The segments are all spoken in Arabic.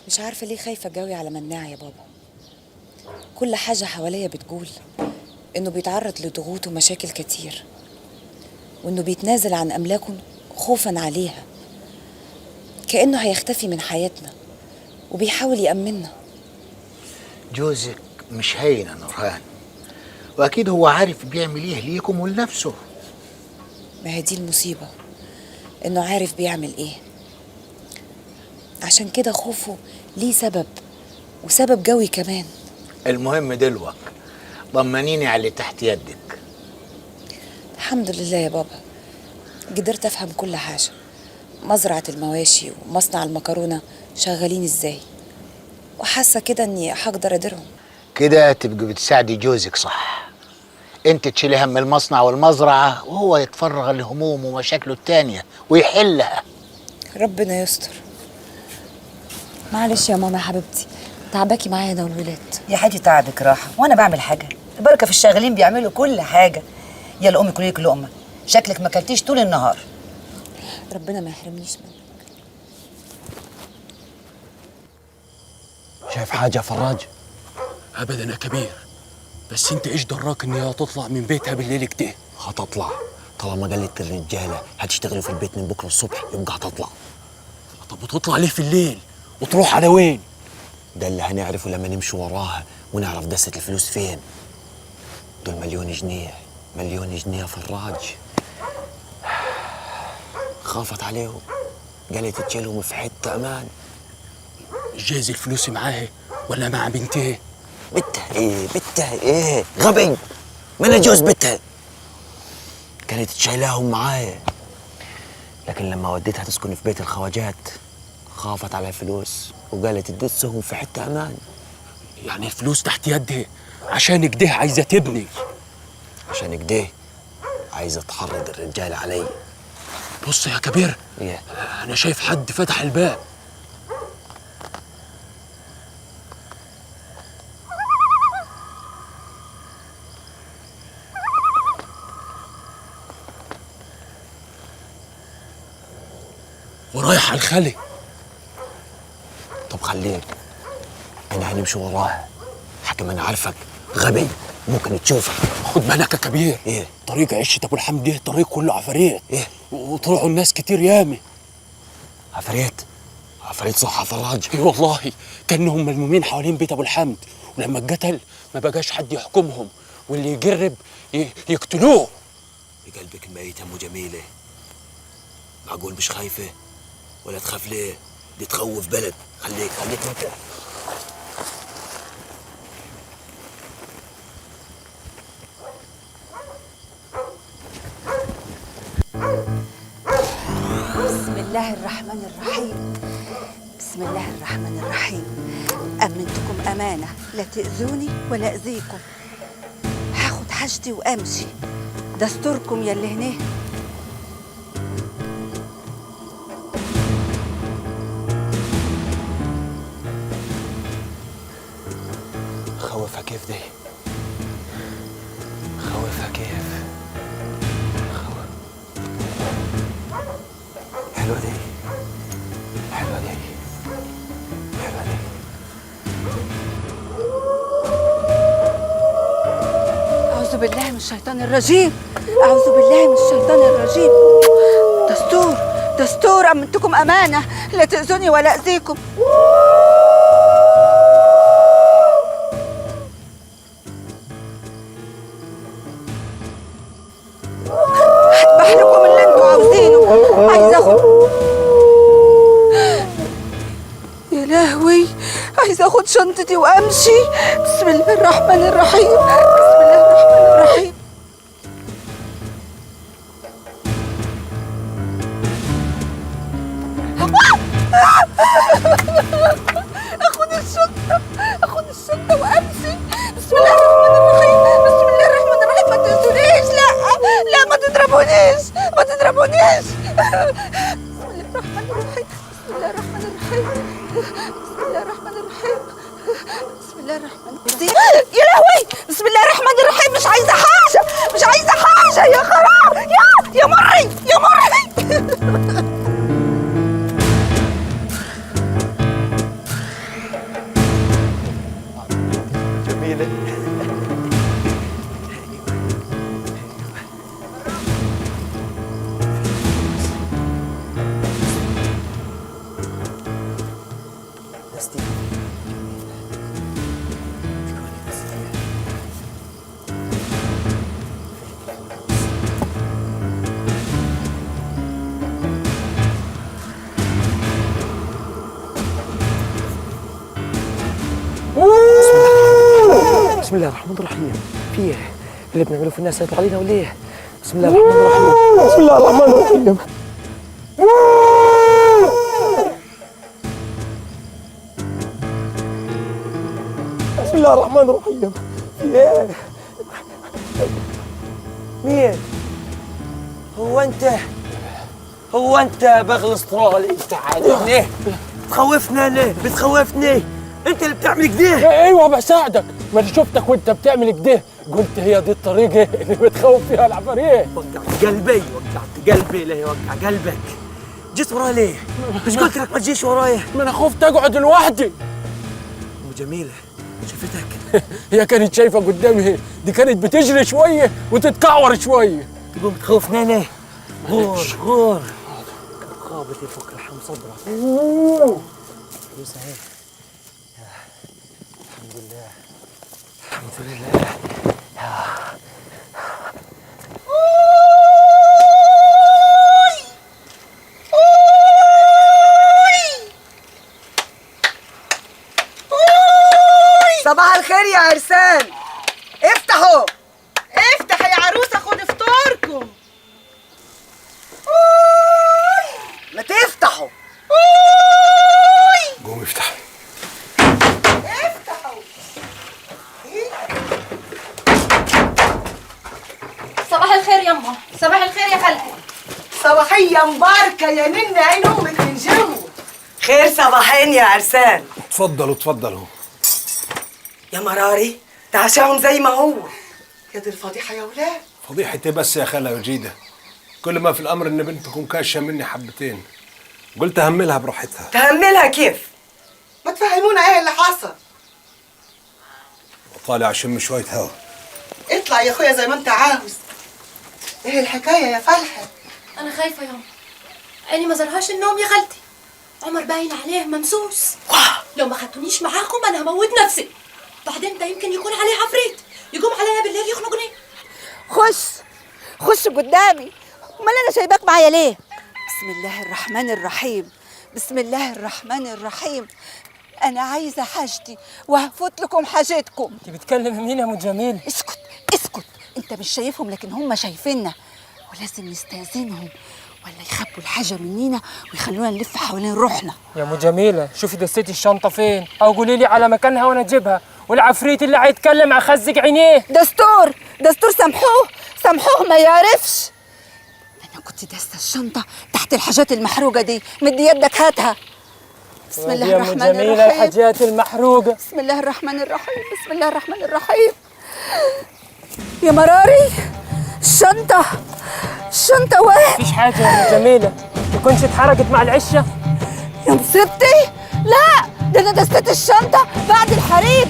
مش عارفة ليه خايفة جوي على مناع يا بابا. كل حاجة حواليا بتقول إنه بيتعرض لضغوط ومشاكل كتير، وإنه بيتنازل عن أملاكه خوفا عليها، كأنه هيختفي من حياتنا وبيحاول يأمننا. جوزك مش هين يا نورهان، وأكيد هو عارف بيعمل إيه ليكم ولنفسه. ما هي دي المصيبة، إنه عارف بيعمل إيه. عشان كده خوفه ليه سبب، وسبب جوي كمان. المهم دلوقتي طمنيني على اللي تحت يدك. الحمد لله يا بابا، قدرت أفهم كل حاجة. مزرعة المواشي ومصنع المكرونة شغالين إزاي، وحاسة كده إني هقدر أديرهم. كده تبقي بتساعدي جوزك صح. انت تشيلي هم المصنع والمزرعة، وهو يتفرغ لهمومه ومشاكله التانية ويحلها. ربنا يستر. معلش يا ماما يا حبيبتي، تعباكي معايا انا والولاد. يا حاجة تعبك راحة وانا بعمل حاجة؟ البركة في الشاغلين بيعملوا كل حاجة. يلا امي كلي لك لقمة، شكلك ما اكلتيش طول النهار. ربنا ما يحرمنيش منك. شايف حاجة يا فراج؟ ابدا يا كبير، بس انت ايش دراك ان هي هتطلع من بيتها بالليل كده؟ هتطلع طالما قالت الرجالة هتشتغلوا في البيت من بكرة الصبح، يبقى هتطلع. طب وتطلع ليه في الليل؟ وتروح على وين؟ ده اللي هنعرفه لما نمشي وراها ونعرف دسة الفلوس فين. دول مليون جنيه، مليون جنيه يا فراج. خافت عليهم، قالت تشيلهم في حتة أمان. جايز الفلوس معاها ولا مع بنتها؟ بتها ايه غبي، ما انا جوز بتها. كانت شايلاهم معايا، لكن لما وديتها تسكن في بيت الخواجات خافت على الفلوس وقالت تدسهم في حته امان. يعني الفلوس تحت يدها عشان كده عايزه تبني؟ عشان كده عايزه تحرض الرجال علي. بص يا كبير، ايه؟ انا شايف حد فتح الباب. ورايح على الخلي. طب خليك، انا هنمشي وراها. حكم انا عارفك غبي، ممكن تشوفك. خد بالك يا كبير. ايه؟ طريق عشة ابو الحمد ده طريق كله عفاريت. ايه؟ وطلعوا الناس كتير يامي. عفاريت؟ عفاريت صح يا فراج؟ ايه والله، كانهم ملمومين حوالين بيت ابو الحمد، ولما اتقتل ما بقاش حد يحكمهم، واللي يجرب يقتلوه. بقلبك الميت ام جميله، معقول مش خايفه؟ ولا تخاف ليه؟ دي تخوف بلد. خليك انت. بسم الله الرحمن الرحيم. بسم الله الرحمن الرحيم. أمنتكم أمانة، لا تأذوني ولا أذيكم. هاخد حاجتي وأمشي، دستوركم يلي هنا. خوفها كيف دي؟ خوفها كيف؟ حلوة دي، حلوة دي، حلوة دي. أعوذ بالله من الشيطان الرجيم، أعوذ بالله من الشيطان الرجيم. دستور أمنتكم أمانة، لا تأذوني ولا أذيكم. هذبح لكم اللي انتوا عاوزينه. عايزة اخد، يا لهوي، عايزة اخد شنطتي وامشي. بسم الله الرحمن الرحيم، بسم الله الرحمن الرحيم. اخد الشنطة وامشي. بسم الله الرحمن الرحيم، بسم الله الرحمن الرحيم. ما تأذونيش، لا ما تضربونيش، ما تضربونيش. بسم الله الرحمن الرحيم، بسم الله الرحمن الرحيم، بسم الله الرحمن الرحيم، بسم الله الرحمن الرحيم. يا لهوي، بسم الله الرحمن الرحيم. مش عايزة حاجة، مش عايزة حاجة. يا خراب، يا مري، يا مري. بسم الله الرحمن الرحيم. في ايه؟ اللي بنعمله في الناس هيطلع علينا ولا ايه؟ بسم الله الرحمن الرحيم. بسم الله الرحمن الرحيم. بسم الله الرحمن الرحيم. في ايه؟ مين؟ هو انت بغل استرالي؟ انت عارف ليه؟ بتخوفنا ليه؟ بتخوفني؟ انت اللي بتعمل كده. ايوه بساعدك، ما أنا شفتك وانت بتعمل كده، قلت هي دي الطريقه اللي بتخوف فيها العفاريت. وقعت قلبي، وقعت قلبي. ليه وقع قلبك؟ جيت وراي ليه؟ مش قلت لك ما تجيش ورايا؟ ما انا خفت اقعد لوحدي. ام جميله شفتك؟ هي كانت شايفه قدامي، دي كانت بتجري شويه وتتكعور شويه. تقوم تخوفنا ليه؟ غور خابط يفك لحم صدرك. فلوس اهي. الحمد لله الحمد لله. صباح الخير يا عرسان، افتحوا. افتح يا عروسه، خد فطاركم. ما تفتحوا. قوم افتح. افتحوا. صباح الخير يما. صباح الخير يا خالتي. صباحية مباركة يا ننة، عين امك من جو. خير صباحين يا عرسان. اتفضلوا اتفضلوا. يا مراري تعشاهم زي ما هو. يا دي الفضيحة يا ولاد. فضيحتي بس يا خالة وجيدة، كل ما في الأمر إن بنتكم كاشة مني حبتين، قلت أهملها براحتها. تهملها كيف؟ ما تفهمونا ايه اللي حصل. وطالع أشم شوية هوا. اطلع يا اخويا زي ما انت عاوز. ايه الحكاية يا فلحة؟ أنا خايفة ياما، عيني ما زرهاش النوم يا خالتي. عمر باين عليه ممسوس. لو ما خدتونيش معاكم أنا هموت نفسي. بعدين ده يمكن يكون عليه عفريت يقوم عليا بالليل يخنقني. خش قدامي. امال انا سايباك معايا ليه؟ بسم الله الرحمن الرحيم. بسم الله الرحمن الرحيم. انا عايزه حاجتي وهفوت لكم حاجتكم. انت بتكلم مين يا ام جميل؟ اسكت اسكت، انت مش شايفهم لكن هم شايفيننا، ولازم نستأذنهم ولا يخبوا الحاجه منينا ويخلونا نلف حوالين روحنا. يا ام جميله شوفي دستي الشنطه فين، او قولي لي على مكانها وانا اجيبها، والعفريت اللي هيتكلم اخزق عينيه. دستور سامحوه ما يعرفش. انا كنت داسه الشنطه تحت الحاجات المحروقه دي، مد يدك هاتها. بسم الله الرحمن يا ام جميله الرحيم. الحاجات المحروقه. بسم الله الرحمن الرحيم. بسم الله الرحمن الرحيم. يا مراري الشنطه وين؟ مفيش حاجه يا ام جميله، تكونش اتحرقت مع العشه؟ يا مصيبتي، لا ده انا دستت الشنطه بعد الحريق،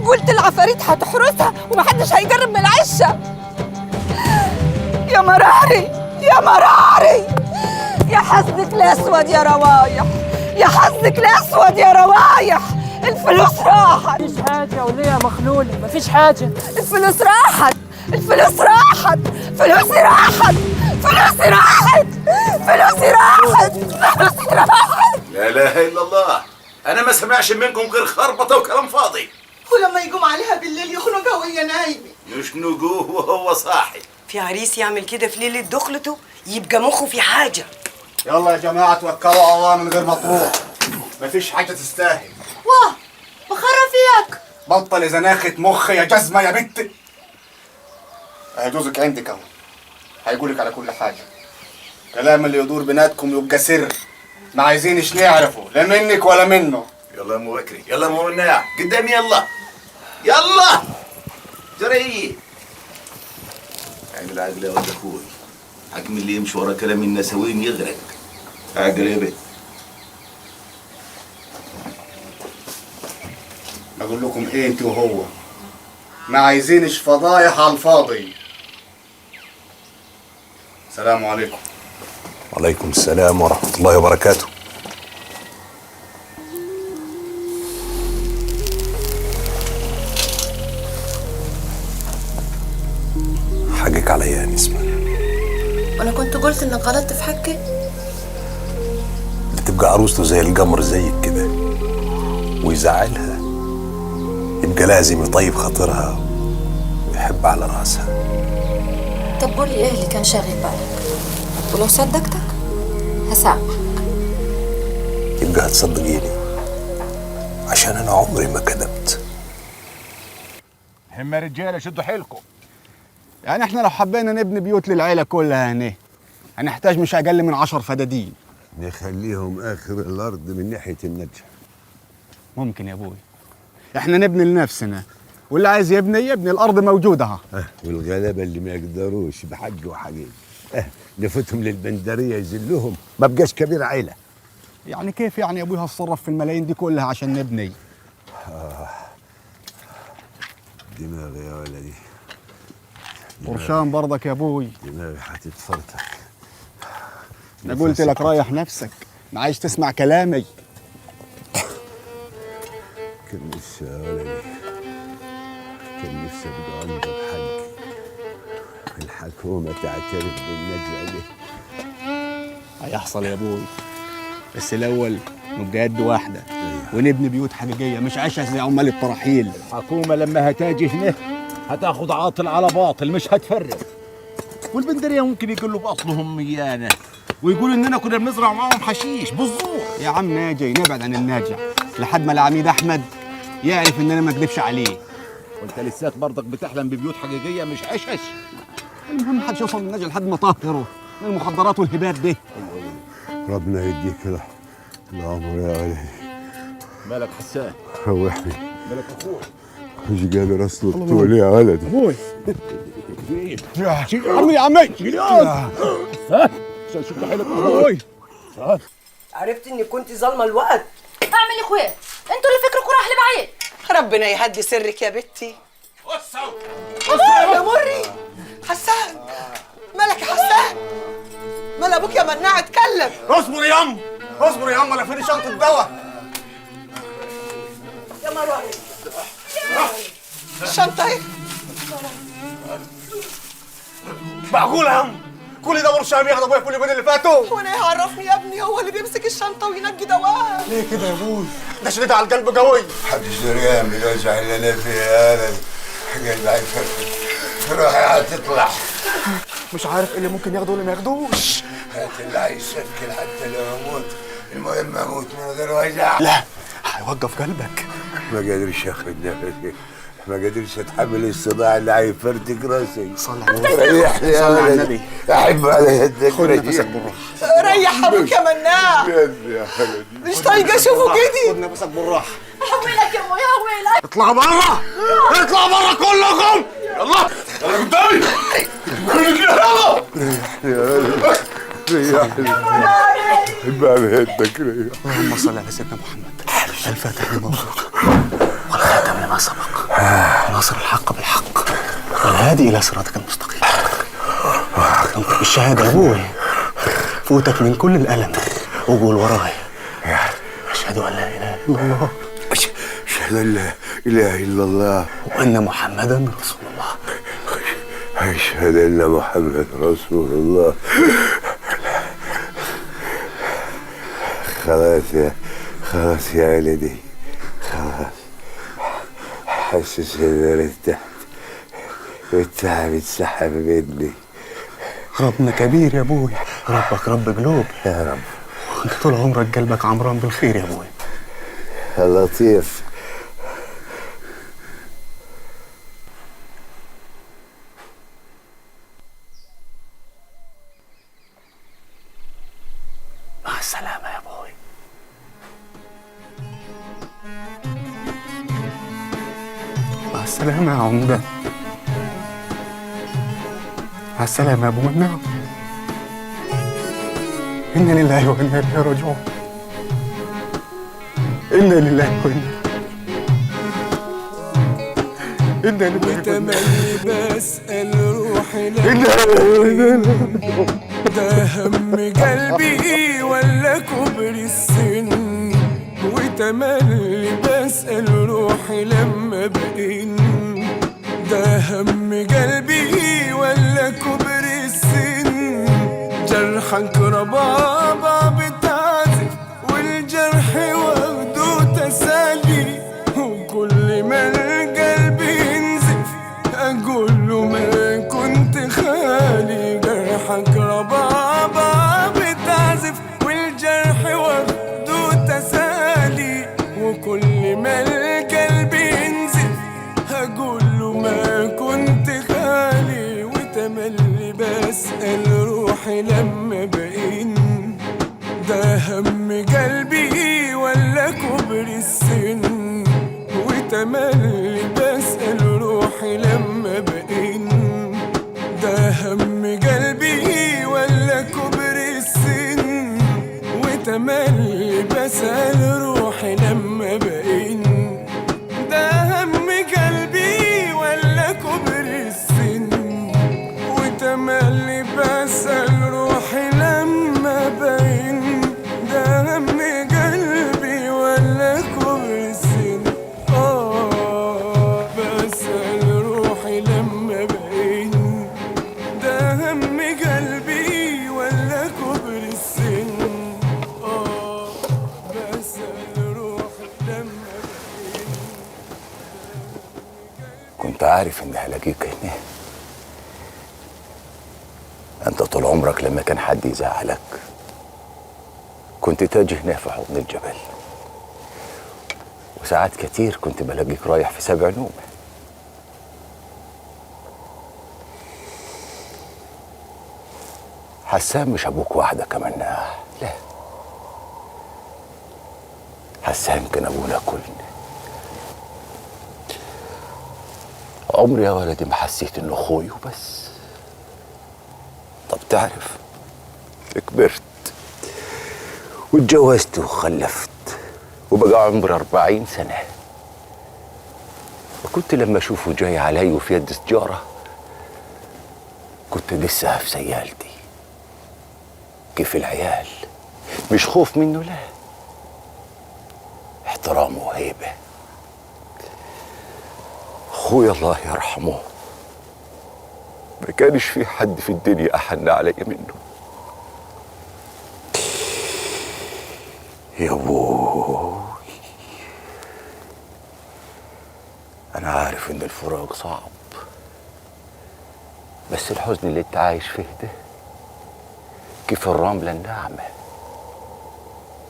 قلت العفاريت هتحرسها ومحدش هيجرب من العشه. يا مراري يا حظك الاسود يا روايح، يا حظك الاسود يا روايح. الفلوس راحت. مفيش حاجه وليه يا مخلوله؟ مفيش حاجه. الفلوس راحت. فلوسي راحت. لا اله الا الله، انا ما سمعش منكم غير خربطه وكلام فاضي. ولما يقوم عليها بالليل يخنقها وهي نايمة. يشنقوه وهو صاحي. في عريس يعمل كده في ليلة دخلته يبقى مخه في حاجة. يلا يا جماعة توكلوا على الله من غير مطروح، مفيش حاجة تستاهل. واه بخرف فيك. بطل زناخة مخ يا جزمة يا بنت. اهي جوزك عندك اهو، هيقولك على كل حاجة. كلام اللي يدور بيناتكم يبقى سر، ما عايزينش نعرفه لا منك ولا منه. يلا يا ام بكري، يلا يا ام مناع قدامي، يلا جري. اعمل عقل يا ولد اخوي، حكم اللي يمشي ورا كلام النسوين يغرق. عقل يا بنت. بقول لكم ايه انت وهو، ما عايزينش فضايح على الفاضي. السلام عليكم. وعليكم السلام ورحمة الله وبركاته. حقك عليا يا نسمة. وأنا كنت قلت إنك غلطت في حقي. اللي تبقى عروسته زي القمر زيك كده ويزعلها، يبقى لازم يطيب خاطرها ويحب على راسها. طب قولي ايه اللي كان شاغل بالك، ولو صدقتك هسامحك. يبقى هتصدقيني عشان انا عمري ما كذبت. هم يا رجاله شدوا حيلكم. يعني احنا لو حبينا نبني بيوت للعيله كلها هنا هنحتاج مش اقل من 10 فدادين. نخليهم اخر الارض من ناحيه النجح. ممكن يا ابوي، احنا نبني لنفسنا واللي عايز يبني الارض موجوده اهو. والغلابه اللي ما يقدروش بحق وحقيقي نفوتهم للبندريه يذلوهم، ما بقاش كبير عيله. يعني كيف يعني يا ابوي هتصرف في الملايين دي كلها عشان نبني؟ دماغي يا ولدي، قرشان برضك يا ابوي. دماغي هتتفرتك. انا قلت لك ريح نفسك، ما عايز تسمع كلامي. كان نفسي يا ولدي، كان نفسي ابقى انظر حق الحكومه تعترف بالنجع ده. هيحصل يا ابوي، بس الاول نبقى يد واحده ونبني بيوت حقيقيه مش عشا زي عمال الترحيل. الحكومه لما هتاجي هنا هتاخد عاطل على باطل، مش هتفرق. والبندريه ممكن يقولوا باصلهم ميانه ويقولوا اننا كنا بنزرع معاهم حشيش بالزور. يا عم ناجي نبعد عن الناجع لحد ما العميد احمد يعرف اننا ما اكذبش عليه. وانت لساك برضك بتحلم ببيوت حقيقيه مش عشش. المهم محدش يوصل للناجع لحد ما طهره من المخدرات والهبات دي. ربنا يديك العمر يا ولدي. مالك حسان؟ روحني. مالك اخوي؟ مش قادر اسلك طولي يا ولدي. ابوي عمي يا عمي شد حيلك ابوي. عرفت اني كنت ظالمه الوقت. اعمل يا اخويا، انتوا اللي فكركم راح لبعيد. ربنا يهدي سرك يا بنتي. يا مري حسان، مالك يا حسان؟ مال ابوك يا مناع اتكلم. اصبر يا ام، اصبر يا ام، انا فين شنطه الدواء؟ يا مروه الشنطه اهي. معقوله يا ام؟ كل ده برشام ياخد ابويا كل يومين اللي فاتوا؟ وانا يعرفني يا ابني، هو اللي بيمسك الشنطه وينجي دواء. ليه كده يا ابوي؟ ده شديد على القلب قوي. محدش دريان بالوجع اللي انا فيه يا ولدي. قلبي هيفرفر، روحي هتطلع. مش عارف ايه اللي ممكن ياخده واللي ما ياخدوش. هات اللي هيشكل حتى لو اموت، المهم اموت من غير وجع. لا هيوقف قلبك. ما قادرش اخد نفسي، ما قادرش اتحمل الصداع اللي هيفرتك راسي. صلي على النبي. ريحني يا صلي على ولدي. النبي. احب على يدك. خد نفسك بالراحه. ريح ابوك يا مناع. يا ولدي مش طايقه اشوفه كده. خد نفسك بالراحه. هحولك يا ابويا هحولك. اطلعوا بره، اطلعوا بره كلكم. يلا انا قدامي. يلا ريحني يا ولدي، ريحني. احب على يدك ريح. اللهم صل على سيدنا محمد. الفاتح لما أغلق والخاتم لما سبق، ناصر الحق بالحق والهادي الى صراطك المستقيم. اكرمك بالشهاده يا ابوي، فوتك من كل الالم وقول وراي اشهد ان لا اله الا الله، اشهد ان لا اله الا الله وان محمدا رسول الله. اشهد ان محمد رسول الله. خلاص يا ولدي، خلاص. حسس ان انا ارتحت والتعب اتسحب مني. ربنا كبير يا ابوي، ربك رب قلوب يا رب. وانت طول عمرك قلبك عمران بالخير يا ابوي. يا لطيف. مع السلامة يا ابوي. مع السلامة يا عمدة. مع السلامة يا ابو مناع. إنا لله وإنا إليه راجعون. إنا لله وإنا وتملي بسأل روحي ده هم قلبي ولا كبر السن، وتملي بسأل روحي لما بقين ده هم قلبي ولا كبر السن. جرحك ربابة بتعزف والجرح واخده تسالي، وكل ما هم قلبي ولا كبر السن وتملي بسأل روحي لما بقين ده هم قلبي ولا كبر السن وتملي بسأل روحي لما بقين ده هم قلبي ولا كبر السن وتملي بسأل روحي لما بقين ده هم قلبي ولا كبر السن بسأل روحي لما بقين ده هم قلبي ولا كبر السن بسأل روحي لما بقين. كنت عارف اني هلاقيك هنا. انت طول عمرك لما كان حد يزعلك كنت تاجي هنا في حضن الجبل، وساعات كتير كنت بلاقيك رايح في 7 نومة. حسان مش ابوك وحدك يا مناح، لا، حسان كان ابونا كلنا. عمري يا ولدي ما حسيت انه اخوي وبس. طب تعرف، كبرت واتجوزت وخلفت وبقى عمري 40 سنة، وكنت لما اشوفه جاي علي وفي يد سجارة كنت لسه في سيالتي. كيف العيال، مش خوف منه، لا، احترام وهيبة. اخويا الله يرحمه ما كانش في حد في الدنيا احن علي منه. يا ابوي، انا عارف ان الفراق صعب، بس الحزن اللي انت عايش فيه ده كيف الرملة الناعمة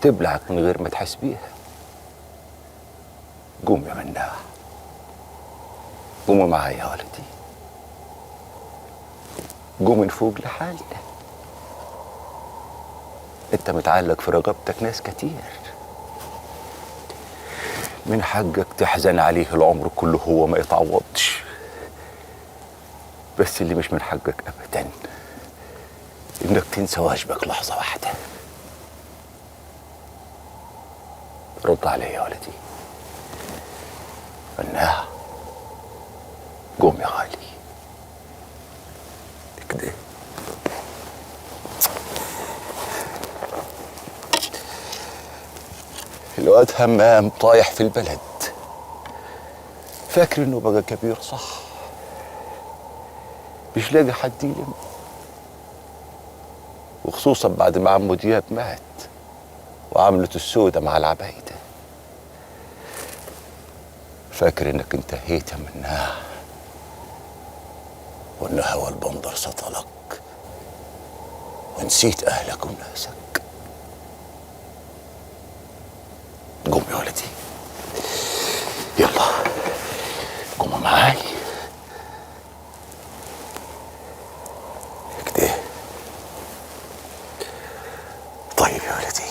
تبلعك من غير ما تحس بيها. قوم يا مناح، قوموا معايا يا ولدي، قوم نفوق لحالنا. انت متعلق في رقبتك ناس كتير، من حقك تحزن عليه العمر كله، هو ما يتعوضش. بس اللي مش من حقك ابدا انك تنسى واجبك لحظة واحدة. رد علي يا ولدي. مناح، قوم يا غالي كده. الواد همام طايح في البلد، فاكر انه بقى كبير، صح، مش لاقي حد يلم، وخصوصا بعد ما عمو دياب مات وعملته السودة مع العبايدة. فاكر انك انتهيت منها وان هوى البندر سطلك ونسيت اهلك وناسك. قوم يا ولدي، يلا قوم معاي كده. طيب يا ولدي،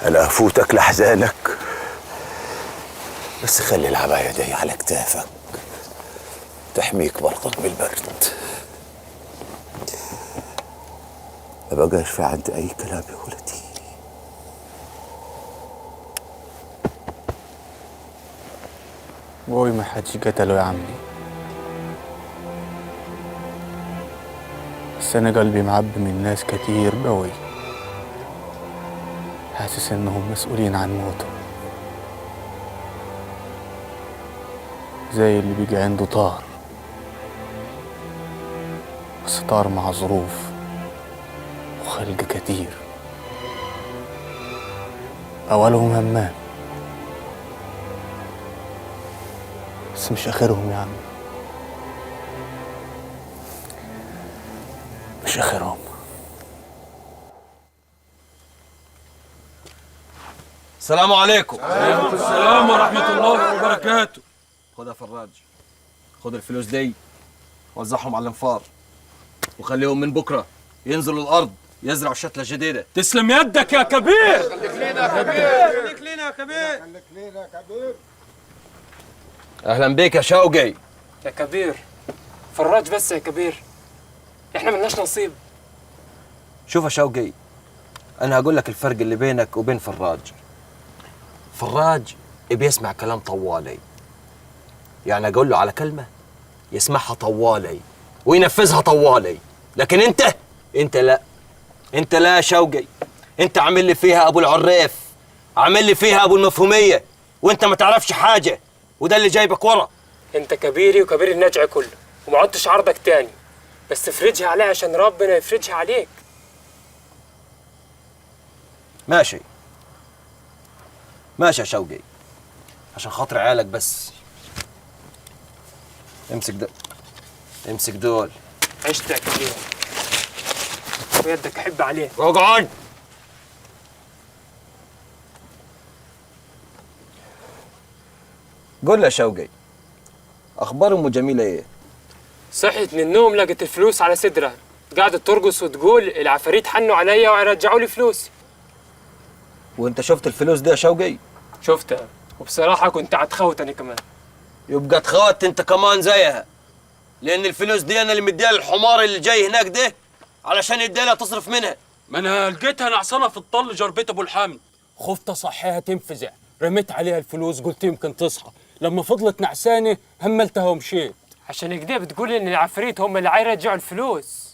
انا افوتك لاحزانك، بس خلي العباية دي على كتافك تحميك برضك بالبرد. ما بقاش في عندي اي كلام يا ولدي. بوي ما حدش قتله يا عمي، بس انا قلبي معبي من ناس كتير قوي، حاسس انهم مسؤولين عن موته، زي اللي بيجي عنده طار، بس طار مع ظروف وخلق كتير. اولهم همام، بس مش اخرهم يا عم، مش اخرهم. السلام عليكم. وعليكم السلام ورحمة الله وبركاته. خد يا فراج، خد الفلوس دي وزعهم على الانفار، وخليهم من بكره ينزلوا الارض يزرعوا الشتله الجديده. تسلم يدك يا كبير. خليك لينا يا كبير. خليك لينا يا كبير. خليك لينا يا كبير. اهلا بيك يا شوقي. يا كبير فراج بس يا كبير، احنا ملناش نصيب. شوف يا شوقي، انا هقول لك الفرق اللي بينك وبين فراج. فراج بيسمع كلام طوالي، يعني اقول له على كلمه يسمعها طوالي وينفذها طوالي، لكن انت لا. انت لا يا شوقي، انت عامل لي فيها ابو العريف، عامل لي فيها ابو المفهوميه، وانت ما تعرفش حاجه، وده اللي جايبك ورا. انت كبيري وكبير النجع كله، وما عدتش عرضك تاني، بس افرجها عليا عشان ربنا يفرجها عليك. ماشي ماشي يا شوقي، عشان خاطر عيالك بس. امسك ده، امسك دول. عشت يا كبير ويدك احب عليه. اقعد. قول لي يا شوقي، اخبار ام جميله ايه؟ صحيت من النوم لقيت الفلوس على صدرها، قاعدة ترقص وتقول العفاريت حنوا عليا ويرجعوا لي فلوسي. وانت شفت الفلوس دي يا شوقي؟ شفتها، وبصراحة كنت هتخوت انا كمان. يبقى تخوت انت كمان زيها، لان الفلوس دي انا اللي مديها للحمار اللي جاي هناك ده علشان يديلها تصرف منها. ما انا لقيتها نعسانه في الطل جار بيت ابو الحمد. خفت اصحيها تنفزع، رميت عليها الفلوس قلت يمكن تصحى، لما فضلت نعسانه هملتها ومشيت. عشان كده بتقول ان العفاريت هم اللي هيرجعوا الفلوس.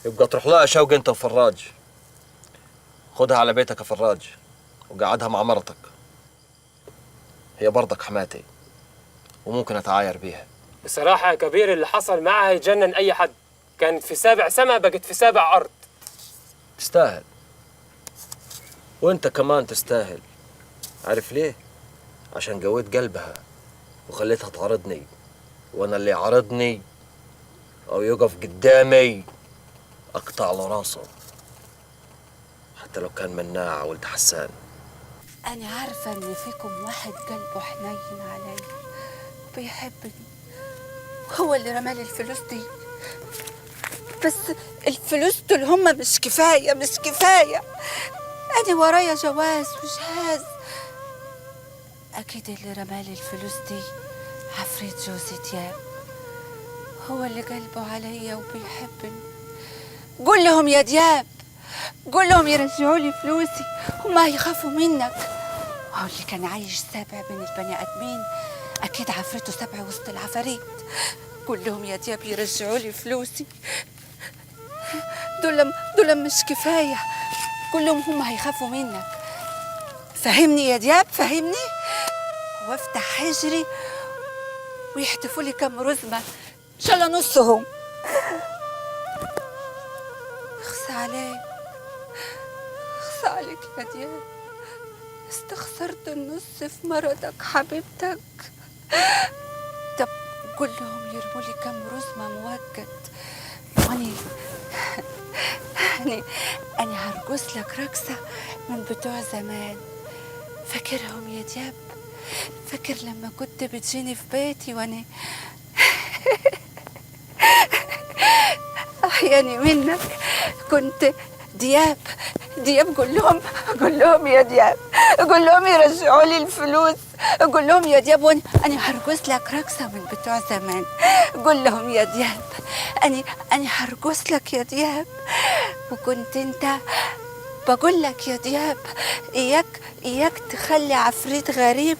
يبقى تروح لها يا شوقي انت وفراج، خدها على بيتك يا فراج وقعدها مع مرتك، هي برضك حماتي وممكن اتعاير بيها. بصراحة يا كبير اللي حصل معها يجنن اي حد، كانت في 7 سما بقت في 7 أرض. تستاهل، وانت كمان تستاهل. عارف ليه؟ عشان قويت قلبها وخليتها تعارضني، وانا اللي يعارضني او يقف قدامي اقطع له راسه، حتى لو كان مناع ولد حسان. أنا عارفة إن فيكم واحد قلبه حنين عليا وبيحبني، هو اللي رمالي الفلوس دي، بس الفلوس دول هما مش كفاية، مش كفاية. أنا ورايا جواز وجهاز. أكيد اللي رمالي الفلوس دي عفريت جوزي دياب، هو اللي قلبه عليا وبيحبني. قول لهم يا دياب، قول لهم يرجعوا لي فلوسي، هما هيخافوا منك. وهو اللي كان عايش سابع بين البني ادمين اكيد عفريته سابع وسط العفاريت. قول لهم يا دياب يرجعوا لي فلوسي، دول مش كفايه. قول لهم هما هيخافوا منك. فهمني يا دياب، فهمني. وافتح حجري ويحتفوا لي كم رزمه، ان شاء الله نصهم. اخصى عليك، اخصى عليك يا دياب، استخسرت النص في مرضك حبيبتك. طب قول لهم يرموا لي كم رزمه موجد، أنا هرقص لك رقصة من بتوع زمان. فاكرهم يا دياب؟ فاكر لما كنت بتجيني في بيتي وانا أحياني منك كنت دياب. قول لهم يا دياب، قول لهم يرجعوا لي الفلوس. قول لهم يا دياب أنا هرقص لك رقصة من بتوع زمان. قول لهم يا دياب أنا هرقص لك يا دياب. وكنت أنت بقول لك يا دياب إياك تخلي عفريت غريب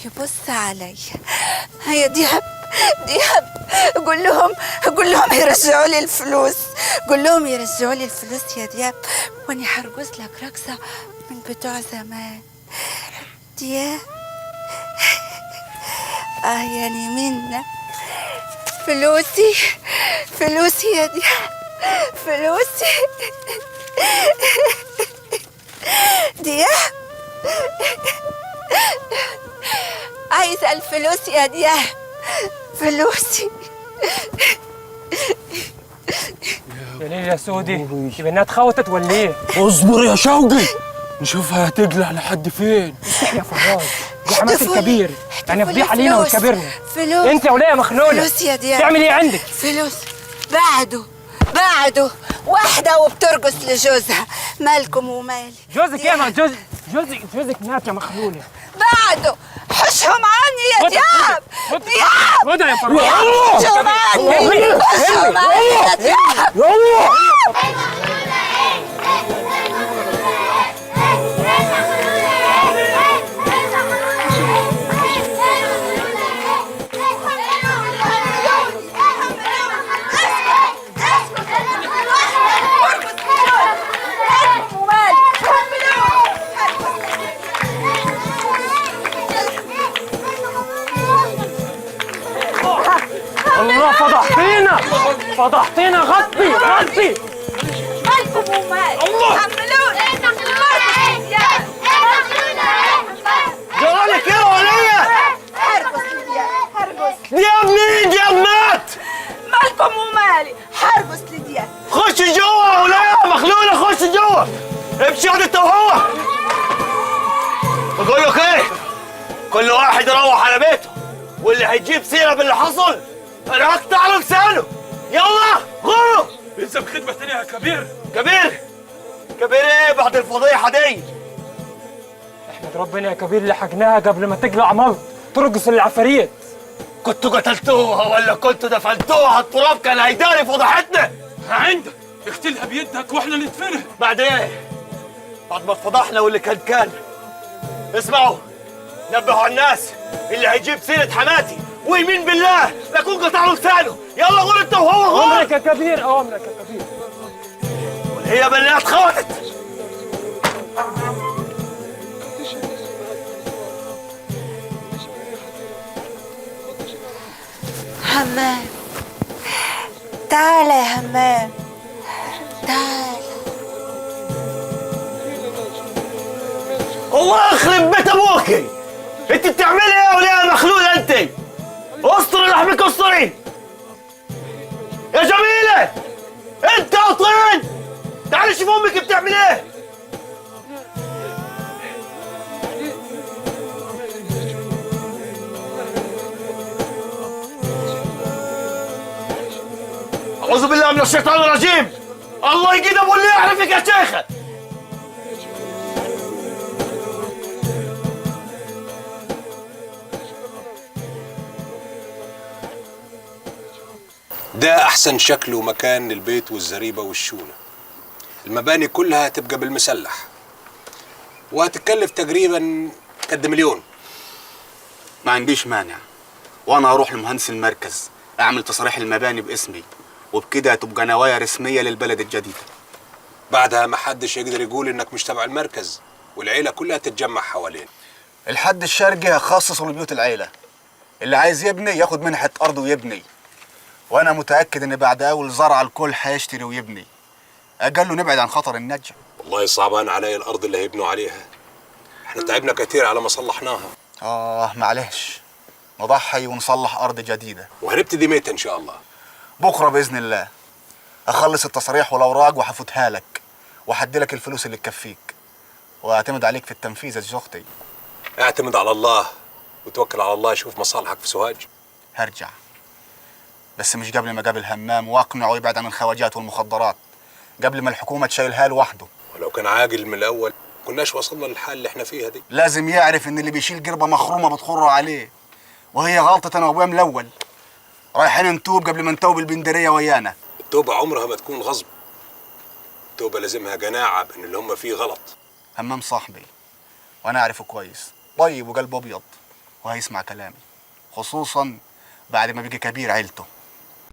يبص عليا يا دياب. قول لهم يرجعوا لي الفلوس. قول لهم يرجعوا لي الفلوس يا دياب، وأنا هرقص لك رقصة من بتوع زمان. دياب يعني منك فلوسي يا دياب، فلوسي دياب. عايزة الفلوس يا دياب، فلوسي. يا ليل يا سودي، يبقى انها اتخوتت ولا ايه؟ اصبر يا شوقي نشوفها هتقلع لحد فين. استحي يا فراج، دي عملت الكبير، يعني فضيحه فلوس. علينا وتكبرنا. فلوس انت يا وليه مخلوله، فلوس يا دياب. تعمل ايه عندك؟ فلوس بعده واحدة وبترقص لجوزها. مالكم ومالي؟ جوزك ايه؟ ما جوزك مات يا مخلوله. بعده حشهم عني يا دياب. دياب وضع يا فراج. حشهم عني، حشهم عني يا دياب. الله فضحتينا غطي. مالكم ومالي؟ حملوني. جرالك ايه يا ولية؟ هرقص لدياب، هرقص. دياب مين؟ دياب مات. مالكم ومالي؟ هرقص لدياب. خش جوا يا ولية مخلولة، خش جوا. امشي اقعد انت وهو. بقول لك ايه؟ كل واحد يروح على بيته، واللي هيجيب سيرة باللي حصل انا هقطع له لسانه. يلا غوروا. لسه بخدمة تانية يا كبير. كبير ايه بعد الفضيحة دي؟ احمد ربنا يا كبير لحقناها قبل ما تقلع ملط ترقص العفاريت. كنتوا قتلتوها ولا كنتوا دفنتوها؟ التراب كان هيداري فضحتنا. عندك اقتلها بيدك واحنا ندفنها. بعد ايه؟ بعد ما اتفضحنا واللي كان. اسمعوا، نبهوا الناس اللي هيجيب سيرة حماتي ويمين بالله لاكون قطع له لسانه. يلا غور انت وهو غور. امرك يا كبير، اوامرك يا كبير. هي بنات خوتت. همام، تعال يا همام، تعال. الله يخرب بيت ابوكي، انت بتعملي ايه يا وليه مخلوله انت؟ اسطري لحمك اسطري يا جميله. انت يا طين تعالي شوف امك بتعمل ايه. اعوذ بالله من الشيطان الرجيم. الله يجيد ابو اللي يعرفك يا شيخه. ده أحسن شكل ومكان للبيت والزريبة والشونة. المباني كلها هتبقى بالمسلح وهتتكلف تقريبا قد مليون. ما عنديش مانع، وانا هروح لمهندس المركز اعمل تصريح المباني باسمي، وبكده تبقى نوايا رسميه للبلد الجديده. بعدها ما حدش يقدر يقول انك مش تبع المركز، والعيله كلها تتجمع حوالين. الحد الشرقي هخصصه لبيوت العيله، اللي عايز يبني ياخد منحه ارض ويبني، وانا متاكد ان بعد اول زرعه الكل هيشتري ويبني. اقل له نبعد عن خطر النجع. والله صعبان علي الارض اللي هيبنوا عليها، احنا تعبنا كتير على ما صلحناها. معلش، نضحي ونصلح ارض جديده. وهنبتدي متى ان شاء الله؟ بكره باذن الله. اخلص التصريح والاوراق وهفوتها لك، وهدي لك الفلوس اللي تكفيك، واعتمد عليك في التنفيذ يا زوج اختي. اعتمد على الله وتوكل على الله. شوف مصالحك في سوهاج. هرجع، بس مش قبل ما اقابل همام واقنعه يبعد عن الخواجات والمخدرات، قبل ما الحكومه تشيلها لوحده. ولو كان عاقل من الاول كناش وصلنا للحال اللي احنا فيها دي. لازم يعرف ان اللي بيشيل قربه مخرومه بتخر عليه، وهي غلطه انا وابويا من الاول. رايحين نتوب قبل ما نتوب البندريه ويانا. التوبه عمرها ما تكون غصب، التوبه لازمها قناعه بان اللي هم فيه غلط. همام صاحبي وانا اعرفه كويس، طيب وقلبه ابيض، وهيسمع كلامي، خصوصا بعد ما بقي كبير عيلته.